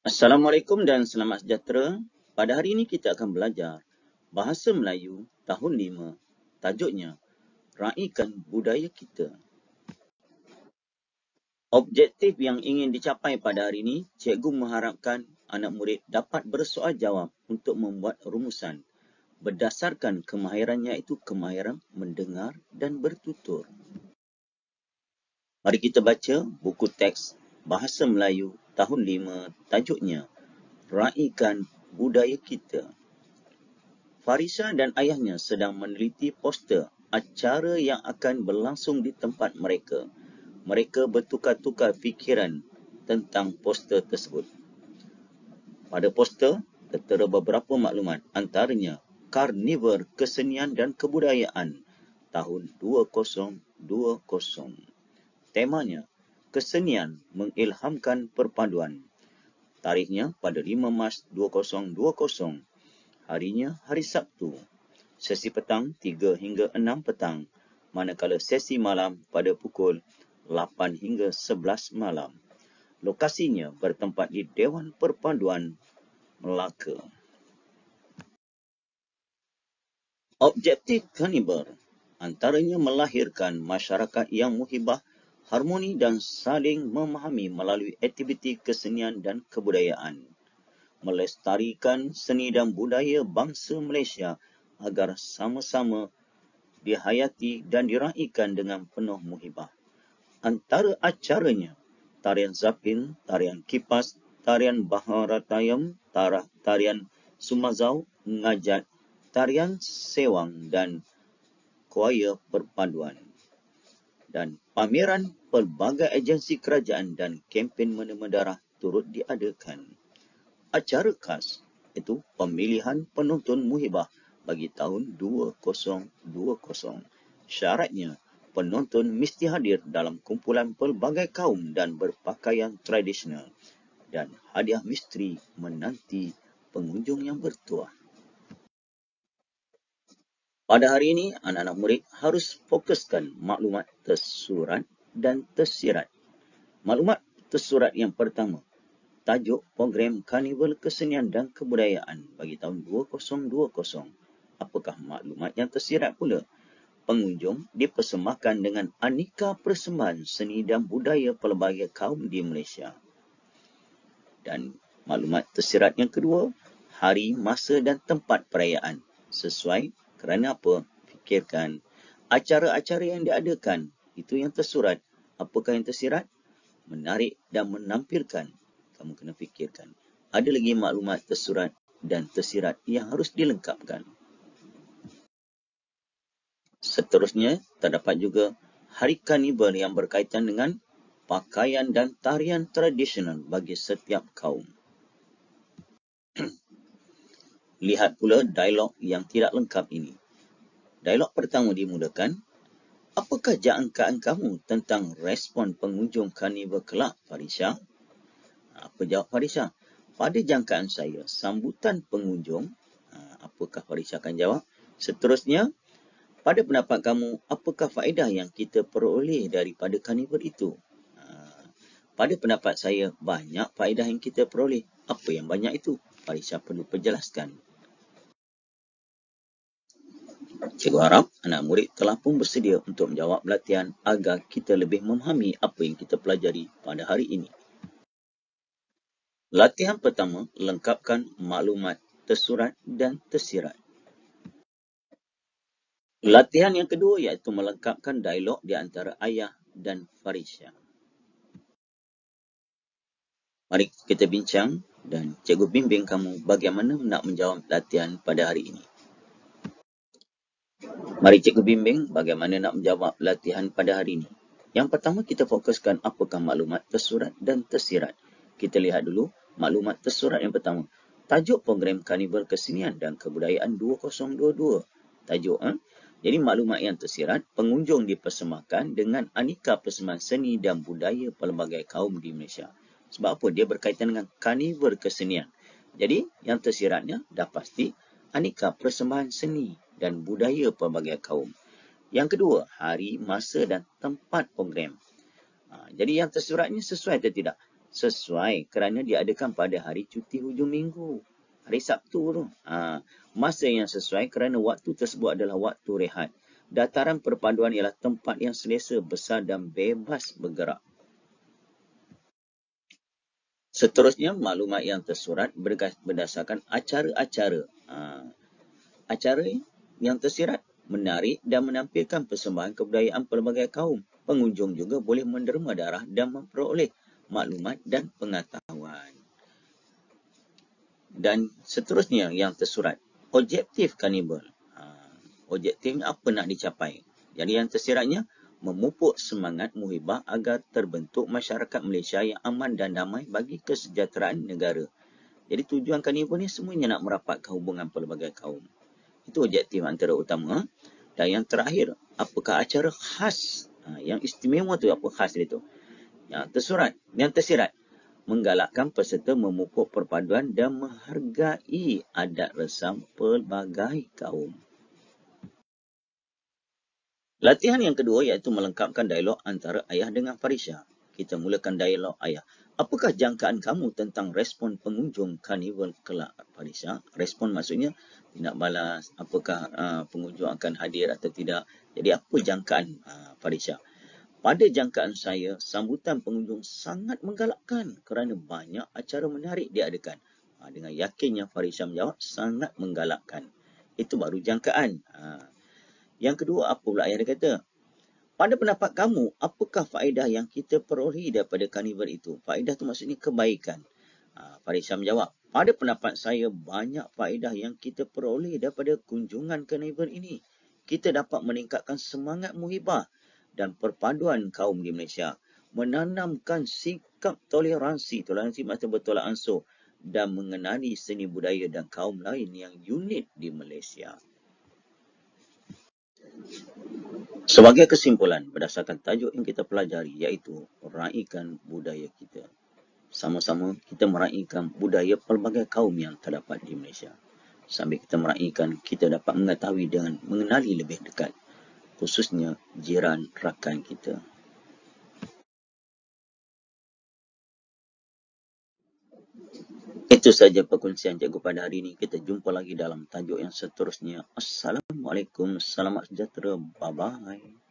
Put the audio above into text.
Assalamualaikum dan selamat sejahtera. Pada hari ini kita akan belajar Bahasa Melayu tahun 5. Tajuknya, Raikan Budaya Kita. Objektif yang ingin dicapai pada hari ini, cikgu mengharapkan anak murid dapat bersoal jawab untuk membuat rumusan berdasarkan kemahirannya, iaitu kemahiran mendengar dan bertutur. Mari kita baca buku teks Bahasa Melayu tahun 5, tajuknya, Raikan Budaya Kita. Farisha dan ayahnya sedang meneliti poster acara yang akan berlangsung di tempat mereka. Mereka bertukar-tukar fikiran tentang poster tersebut. Pada poster tertera beberapa maklumat, antaranya Karnival Kesenian dan Kebudayaan tahun 2020. Temanya, Kesenian Mengilhamkan Perpaduan. Tarikhnya pada 5 Mac 2020. Harinya hari Sabtu. Sesi petang 3 hingga 6 petang, manakala sesi malam pada pukul 8 hingga 11 malam. Lokasinya bertempat di Dewan Perpaduan Melaka. Objektif Karnival antaranya melahirkan masyarakat yang muhibah, harmoni dan saling memahami melalui aktiviti kesenian dan kebudayaan. Melestarikan seni dan budaya bangsa Malaysia agar sama-sama dihayati dan diraikan dengan penuh muhibah. Antara acaranya, tarian zapin, tarian kipas, tarian Bharatayam, tarian Sumazau, ngajat, tarian sewang dan kuaya perpaduan. Dan pameran pelbagai agensi kerajaan dan kempen menerima darah turut diadakan. Acara khas itu pemilihan penonton muhibah bagi tahun 2020. Syaratnya, penonton mesti hadir dalam kumpulan pelbagai kaum dan berpakaian tradisional, dan hadiah misteri menanti pengunjung yang bertuah. Pada hari ini, anak-anak murid harus fokuskan maklumat tersurat dan tersirat. Maklumat tersurat yang pertama, tajuk program Karnival Kesenian dan Kebudayaan bagi tahun 2020. Apakah maklumat yang tersirat pula? Pengunjung dipersembahkan dengan aneka persembahan seni dan budaya pelbagai kaum di Malaysia. Dan maklumat tersirat yang kedua, hari, masa dan tempat perayaan. Sesuai kerana apa? Fikirkan acara-acara yang diadakan, itu yang tersurat. Apakah yang tersirat? Menarik dan menampilkan. Kamu kena fikirkan. Ada lagi maklumat tersurat dan tersirat yang harus dilengkapkan. Seterusnya, terdapat juga hari karnival yang berkaitan dengan pakaian dan tarian tradisional bagi setiap kaum. Lihat pula dialog yang tidak lengkap ini. Dialog pertama dimulakan, apakah jangkaan kamu tentang respon pengunjung karnival kelak, Farisha? Apa jawab Farisha? Pada jangkaan saya, sambutan pengunjung. Apakah Farisha akan jawab? Seterusnya, pada pendapat kamu, apakah faedah yang kita peroleh daripada karnival itu? Pada pendapat saya, banyak faedah yang kita peroleh. Apa yang banyak itu? Farisha perlu perjelaskan. Cikgu harap anak murid telah pun bersedia untuk menjawab latihan agar kita lebih memahami apa yang kita pelajari pada hari ini. Latihan pertama, lengkapkan maklumat tersurat dan tersirat. Latihan yang kedua iaitu melengkapkan dialog di antara ayah dan Farisha. Mari kita bincang dan cikgu bimbing kamu bagaimana nak menjawab latihan pada hari ini. Mari cikgu bimbing bagaimana nak menjawab latihan pada hari ini. Yang pertama, kita fokuskan apakah maklumat tersurat dan tersirat. Kita lihat dulu maklumat tersurat yang pertama. Tajuk program Karnival Kesenian dan Kebudayaan 2022. Tajuk, Jadi maklumat yang tersirat, pengunjung dipersembahkan dengan aneka persembahan seni dan budaya pelbagai kaum di Malaysia. Sebab apa? Dia berkaitan dengan Karnival Kesenian. Jadi, yang tersiratnya dah pasti aneka persembahan seni dan budaya pelbagai kaum. Yang kedua, hari, masa dan tempat program. Jadi yang tersuratnya sesuai atau tidak? sesuai kerana diadakan pada hari cuti hujung minggu, hari Sabtu tu. Masa yang sesuai kerana waktu tersebut adalah waktu rehat. Dataran perpaduan ialah tempat yang selesa, besar dan bebas bergerak. Seterusnya, maklumat yang tersurat berdasarkan acara-acara. Acara yang tersirat menarik dan menampilkan persembahan kebudayaan pelbagai kaum. Pengunjung juga boleh menderma darah dan memperoleh maklumat dan pengetahuan. Dan seterusnya yang tersurat, objektif karnival. Objektifnya apa nak dicapai? Jadi yang tersiratnya, memupuk semangat muhibah agar terbentuk masyarakat Malaysia yang aman dan damai bagi kesejahteraan negara. Jadi tujuan karnival ni semuanya nak merapatkan hubungan pelbagai kaum. Itu objektif antara utama. Dan yang terakhir, apakah acara khas? Yang istimewa tu apa khas dia tu? Yang tersirat, menggalakkan peserta memupuk perpaduan dan menghargai adat resam pelbagai kaum. Latihan yang kedua iaitu melengkapkan dialog antara ayah dengan Farisha. Kita mulakan dialog ayah. Apakah jangkaan kamu tentang respon pengunjung karnival kelak, Farisha? Respon maksudnya tindak balas, apakah pengunjung akan hadir atau tidak. Jadi apa jangkaan Farisha? Pada jangkaan saya, sambutan pengunjung sangat menggalakkan kerana banyak acara menarik diadakan. Dengan yakinnya Farisha menjawab, sangat menggalakkan. Itu baru jangkaan. Yang kedua, apa pula ayah dia kata? Pada pendapat kamu, apakah faedah yang kita peroleh daripada karnival itu? Faedah itu maksudnya kebaikan. Farisha menjawab, pada pendapat saya, banyak faedah yang kita peroleh daripada kunjungan karnival ini. Kita dapat meningkatkan semangat muhibah dan perpaduan kaum di Malaysia. Menanamkan sikap toleransi maksudnya bertolak ansur, dan mengenali seni budaya dan kaum lain yang unik di Malaysia. Sebagai kesimpulan, berdasarkan tajuk yang kita pelajari, iaitu raikan budaya kita. Sama-sama kita meraikan budaya pelbagai kaum yang terdapat di Malaysia. Sambil kita meraikan, kita dapat mengetahui dan mengenali lebih dekat, khususnya jiran rakan kita. Itu saja perkongsian cikgu pada hari ini. Kita jumpa lagi dalam tajuk yang seterusnya. Assalamualaikum, selamat sejahtera, bye-bye.